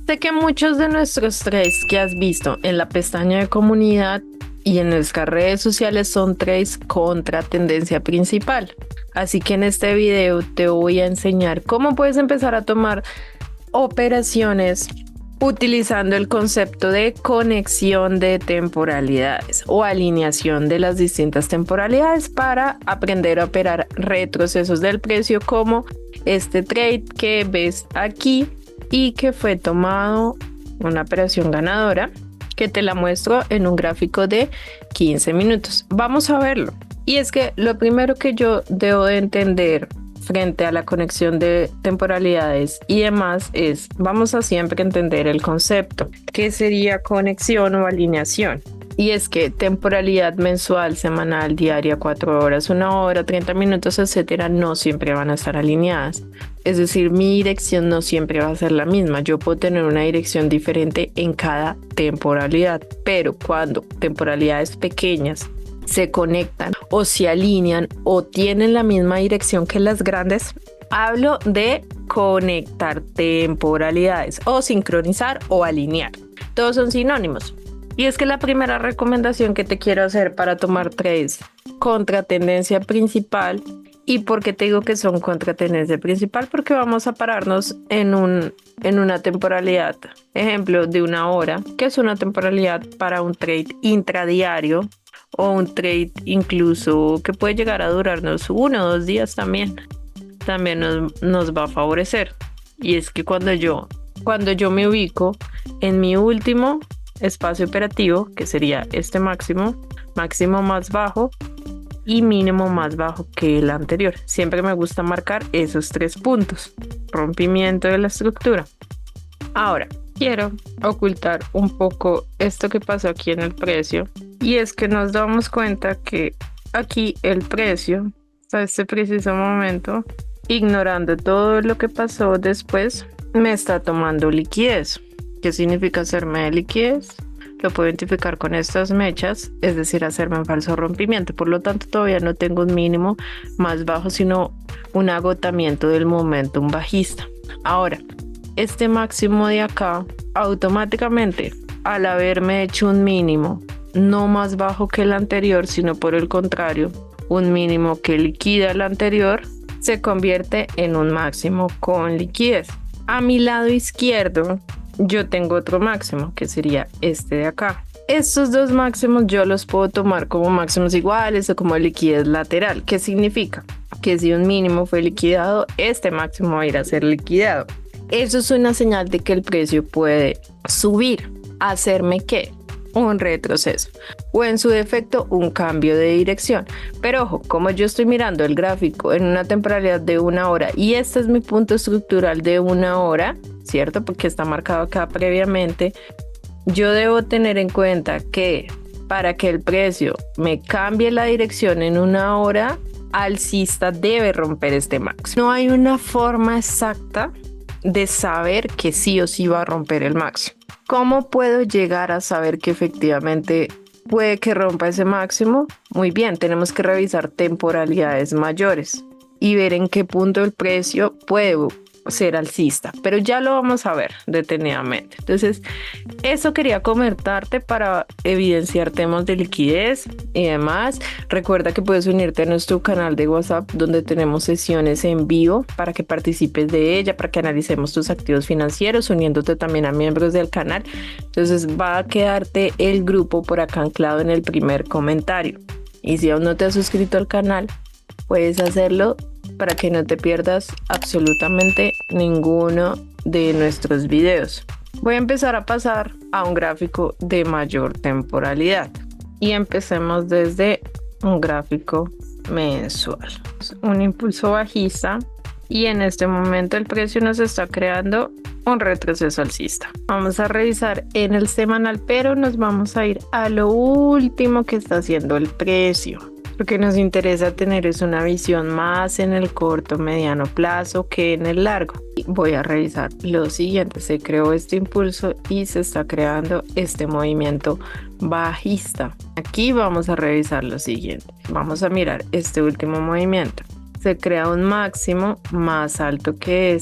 Sé que muchos de nuestros trades que has visto en la pestaña de comunidad y en nuestras redes sociales son trades contra tendencia principal. Así que en este video te voy a enseñar cómo puedes empezar a tomar operaciones utilizando el concepto de conexión de temporalidades o alineación de las distintas temporalidades para aprender a operar retrocesos del precio, como este trade que ves aquí y que fue tomado una operación ganadora, que te la muestro en un gráfico de 15 minutos. Vamos a verlo. Y es que lo primero que yo debo de entender frente a la conexión de temporalidades y demás es, vamos a siempre entender el concepto, que sería conexión o alineación. Y es que temporalidad mensual, semanal, diaria, 4 horas, 1 hora, 30 minutos, etcétera, no siempre van a estar alineadas. Es decir, mi dirección no siempre va a ser la misma. Yo puedo tener una dirección diferente en cada temporalidad, pero cuando temporalidades pequeñas se conectan o se alinean o tienen la misma dirección que las grandes, hablo de conectar temporalidades o sincronizar o alinear. Todos son sinónimos. Y es que la primera recomendación que te quiero hacer para tomar trades contra tendencia principal, ¿y por qué te digo que son contra tendencia principal? Porque vamos a pararnos en una temporalidad, ejemplo de 1 hora, que es una temporalidad para un trade intradiario o un trade incluso que puede llegar a durarnos 1 o 2 días también nos va a favorecer. Y es que cuando yo me ubico en mi último espacio operativo, que sería este máximo más bajo y mínimo más bajo que el anterior, siempre me gusta marcar esos 3 puntos, rompimiento de la estructura. Ahora, quiero ocultar un poco esto que pasó aquí en el precio, y es que nos damos cuenta que aquí el precio, hasta este preciso momento, ignorando todo lo que pasó después, me está tomando liquidez. ¿Qué significa hacerme de liquidez? Lo puedo identificar con estas mechas, es decir, hacerme un falso rompimiento. Por lo tanto, todavía no tengo un mínimo más bajo, sino un agotamiento del momentum bajista. Ahora, este máximo de acá, automáticamente, al haberme hecho un mínimo no más bajo que el anterior, sino por el contrario, un mínimo que liquida el anterior, se convierte en un máximo con liquidez. A mi lado izquierdo, yo tengo otro máximo, que sería este de acá. Estos dos máximos yo los puedo tomar como máximos iguales o como liquidez lateral. ¿Qué significa? Que si un mínimo fue liquidado, este máximo va a ir a ser liquidado. Eso es una señal de que el precio puede subir. ¿Hacerme qué? Un retroceso o en su defecto un cambio de dirección. Pero ojo, como yo estoy mirando el gráfico en una temporalidad de 1 hora y este es mi punto estructural de 1 hora, ¿cierto? Porque está marcado acá previamente, yo debo tener en cuenta que para que el precio me cambie la dirección en 1 hora, alcista debe romper este máximo. No hay una forma exacta de saber que sí o sí va a romper el máximo. ¿Cómo puedo llegar a saber que efectivamente puede que rompa ese máximo? Muy bien, tenemos que revisar temporalidades mayores y ver en qué punto el precio puede ser alcista, pero ya lo vamos a ver detenidamente. Entonces, eso quería comentarte para evidenciar temas de liquidez y demás. Recuerda que puedes unirte a nuestro canal de WhatsApp, donde tenemos sesiones en vivo para que participes de ella, para que analicemos tus activos financieros, uniéndote también a miembros del canal. Entonces, va a quedarte el grupo por acá anclado en el primer comentario. Y si aún no te has suscrito al canal, puedes hacerlo para que no te pierdas absolutamente ninguno de nuestros videos. Voy a empezar a pasar a un gráfico de mayor temporalidad y empecemos desde un gráfico mensual. Un impulso bajista y en este momento el precio nos está creando un retroceso alcista. Vamos a revisar en el semanal, pero nos vamos a ir a lo último que está haciendo el precio. Lo que nos interesa tener es una visión más en el corto mediano plazo que en el largo. Voy a revisar lo siguiente: se creó este impulso y se está creando este movimiento bajista. Aquí vamos a revisar lo siguiente. Vamos a mirar este último movimiento. Se crea un máximo más alto que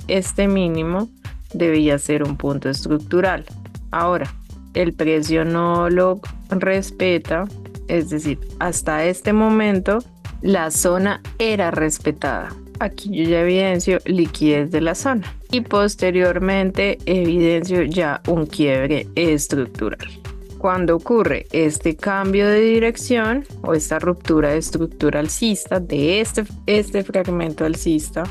este mínimo debía ser un punto estructural. Ahora, el precio no lo respeta, es decir, hasta este momento la zona era respetada. Aquí yo ya evidencio liquidez de la zona y posteriormente evidencio ya un quiebre estructural. Cuando ocurre este cambio de dirección o esta ruptura de estructura alcista de este fragmento alcista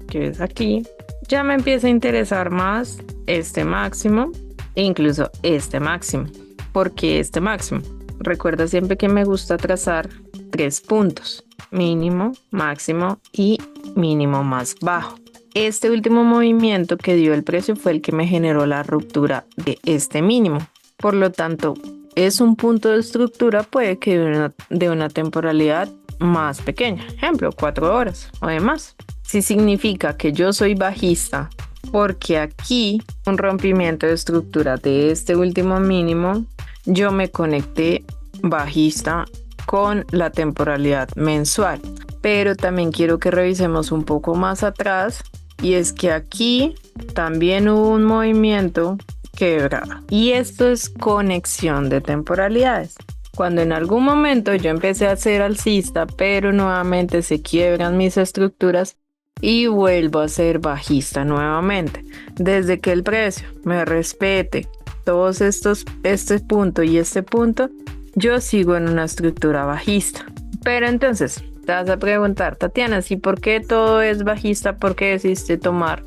que es aquí, ya me empieza a interesar más este máximo e incluso este máximo. ¿Por qué este máximo? Recuerda siempre que me gusta trazar 3 puntos: mínimo, máximo y mínimo más bajo. Este último movimiento que dio el precio fue el que me generó la ruptura de este mínimo. Por lo tanto, es un punto de estructura, puede que de una temporalidad más pequeña, ejemplo, 4 horas o demás. Si significa que yo soy bajista, porque aquí un rompimiento de estructura de este último mínimo, yo me conecté bajista con la temporalidad mensual. Pero también quiero que revisemos un poco más atrás, y es que aquí también hubo un movimiento quebrado, y esto es conexión de temporalidades. Cuando en algún momento yo empecé a ser alcista, pero nuevamente se quiebran mis estructuras y vuelvo a ser bajista nuevamente. Desde que el precio me respete todos este punto y este punto, yo sigo en una estructura bajista. Pero entonces te vas a preguntar, Tatiana, ¿sí por qué todo es bajista? ¿Por qué decidiste tomar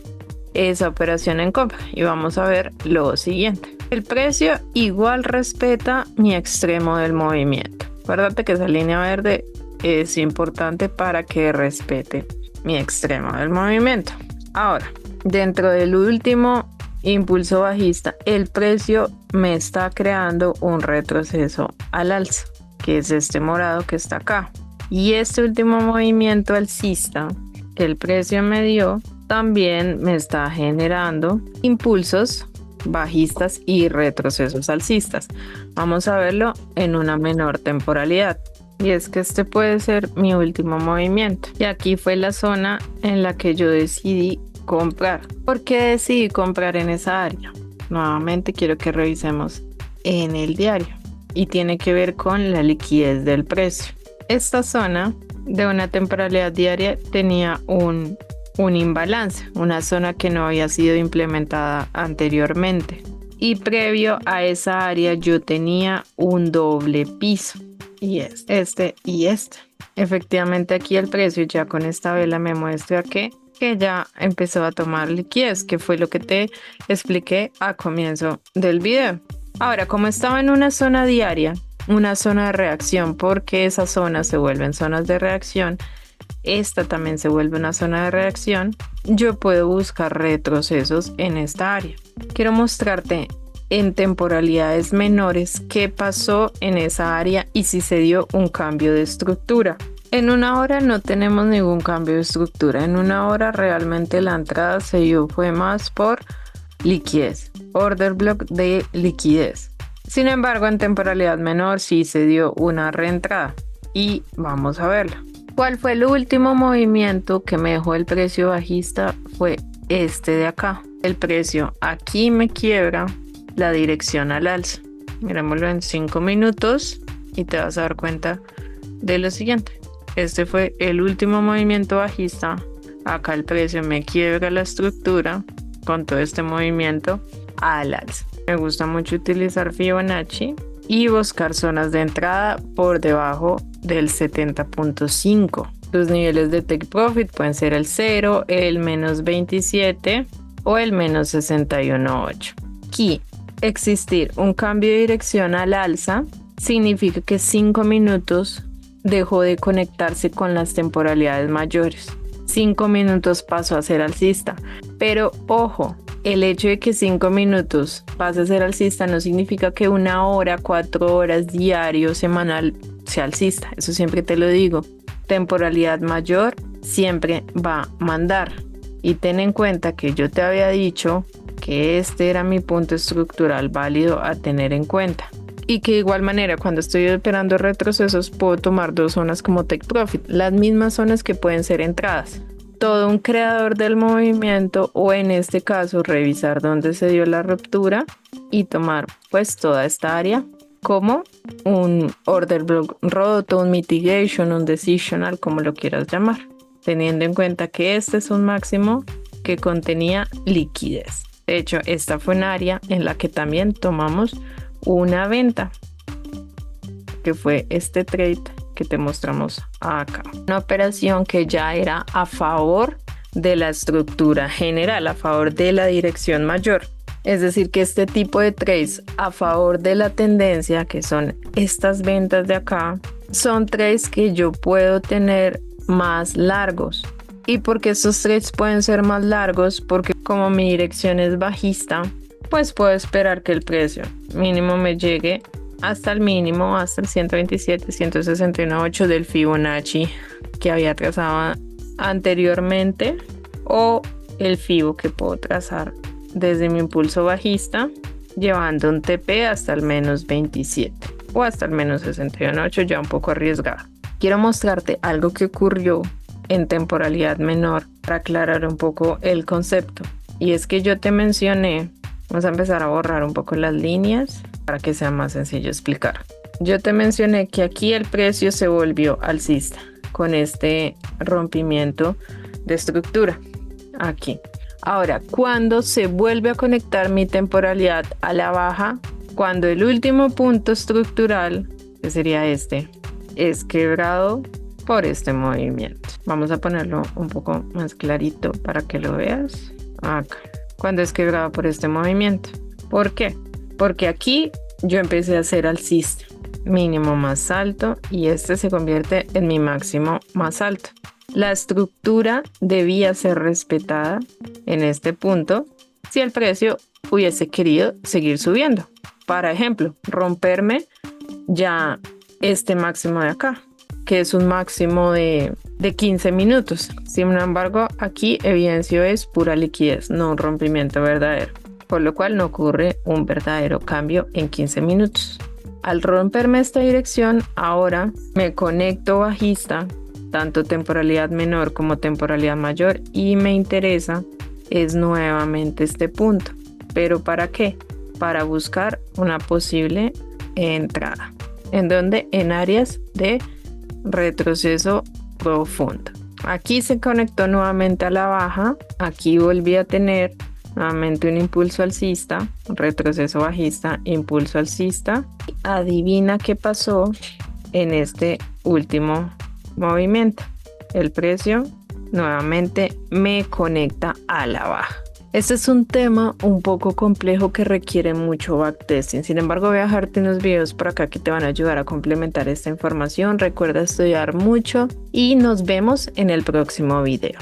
esa operación en compra? Y vamos a ver lo siguiente. El precio igual respeta mi extremo del movimiento. Acuérdate que esa línea verde es importante para que respete mi extremo del movimiento. Ahora, dentro del último impulso bajista, el precio me está creando un retroceso al alza, que es este morado que está acá. Y este último movimiento alcista que el precio me dio también me está generando impulsos bajistas y retrocesos alcistas. Vamos a verlo en una menor temporalidad. Y es que este puede ser mi último movimiento. Y aquí fue la zona en la que yo decidí comprar. ¿Por qué decidí comprar en esa área? Nuevamente quiero que revisemos en el diario. Y tiene que ver con la liquidez del precio. Esta zona de una temporalidad diaria tenía un imbalance, una zona que no había sido implementada anteriormente. Y previo a esa área yo tenía un doble piso. Y este y este. Efectivamente aquí el precio ya con esta vela me muestra que ya empezó a tomar liquidez, que fue lo que te expliqué a comienzo del video. Ahora, como estaba en una zona diaria, una zona de reacción, porque esas zonas se vuelven zonas de reacción, esta también se vuelve una zona de reacción, yo puedo buscar retrocesos en esta área. Quiero mostrarte en temporalidades menores qué pasó en esa área y si se dio un cambio de estructura. En una hora no tenemos ningún cambio de estructura. En una hora realmente la entrada se dio fue más por liquidez, order block de liquidez. Sin embargo, en temporalidad menor sí se dio una reentrada y vamos a verla. ¿Cuál fue el último movimiento que me dejó el precio bajista? Fue este de acá. El precio aquí me quiebra la dirección al alza. Mirémoslo en 5 minutos y te vas a dar cuenta de lo siguiente. Este fue el último movimiento bajista. Acá el precio me quiebra la estructura con todo este movimiento al alza. Me gusta mucho utilizar Fibonacci y buscar zonas de entrada por debajo del 70.5. Los niveles de take profit pueden ser el 0, el menos 27 o el menos 61.8. Aquí existir un cambio de dirección al alza significa que 5 minutos dejó de conectarse con las temporalidades mayores. 5 minutos pasó a ser alcista. Pero ojo, el hecho de que 5 minutos pase a ser alcista no significa que 1 hora, 4 horas, diario, semanal sea alcista. Eso siempre te lo digo. Temporalidad mayor siempre va a mandar. Y ten en cuenta que yo te había dicho que este era mi punto estructural válido a tener en cuenta. Y que de igual manera cuando estoy operando retrocesos puedo tomar 2 zonas como take profit, las mismas zonas que pueden ser entradas. todo un creador del movimiento, o en este caso revisar dónde se dio la ruptura y tomar pues toda esta área como un order block roto, un mitigation, un decisional, como lo quieras llamar, teniendo en cuenta que este es un máximo que contenía liquidez. De hecho, esta fue un área en la que también tomamos una venta, que fue este trade que te mostramos acá. Una operación que ya era a favor de la estructura general, a favor de la dirección mayor. Es decir, que este tipo de trades a favor de la tendencia, que son estas ventas de acá, son trades que yo puedo tener más largos. ¿Y por qué estos trades pueden ser más largos? Porque como mi dirección es bajista, pues puedo esperar que el precio mínimo me llegue hasta el mínimo, hasta el 127, 161.8 del Fibonacci que había trazado anteriormente, o el Fibo que puedo trazar desde mi impulso bajista, llevando un TP hasta el menos 27 o hasta el menos 61.8, ya un poco arriesgado. Quiero mostrarte algo que ocurrió en temporalidad menor para aclarar un poco el concepto. Y es que yo te mencioné, vamos a empezar a borrar un poco las líneas para que sea más sencillo explicar. Yo te mencioné que aquí el precio se volvió alcista con este rompimiento de estructura aquí. Ahora, cuando se vuelve a conectar mi temporalidad a la baja, cuando el último punto estructural, que sería este, es quebrado por este movimiento. Vamos a ponerlo un poco más clarito para que lo veas. Acá, cuando es quebrado por este movimiento. ¿Por qué? Porque aquí yo empecé a hacer alcista, mínimo más alto, y este se convierte en mi máximo más alto. La estructura debía ser respetada en este punto si el precio hubiese querido seguir subiendo. Para ejemplo, romperme ya este máximo de acá, que es un máximo de 15 minutos. Sin embargo, aquí evidencio es pura liquidez, no un rompimiento verdadero, por lo cual no ocurre un verdadero cambio en 15 minutos. Al romperme esta dirección, ahora me conecto bajista, tanto temporalidad menor como temporalidad mayor, y me interesa es nuevamente este punto. ¿Pero para qué? Para buscar una posible entrada. ¿En dónde? En áreas de retroceso profundo. Aquí se conectó nuevamente a la baja, aquí volví a tener nuevamente un impulso alcista, retroceso bajista, impulso alcista. Adivina qué pasó en este último movimiento. El precio nuevamente me conecta a la baja. Este es un tema un poco complejo que requiere mucho backtesting. Sin embargo, voy a dejarte unos videos por acá que te van a ayudar a complementar esta información. Recuerda estudiar mucho y nos vemos en el próximo video.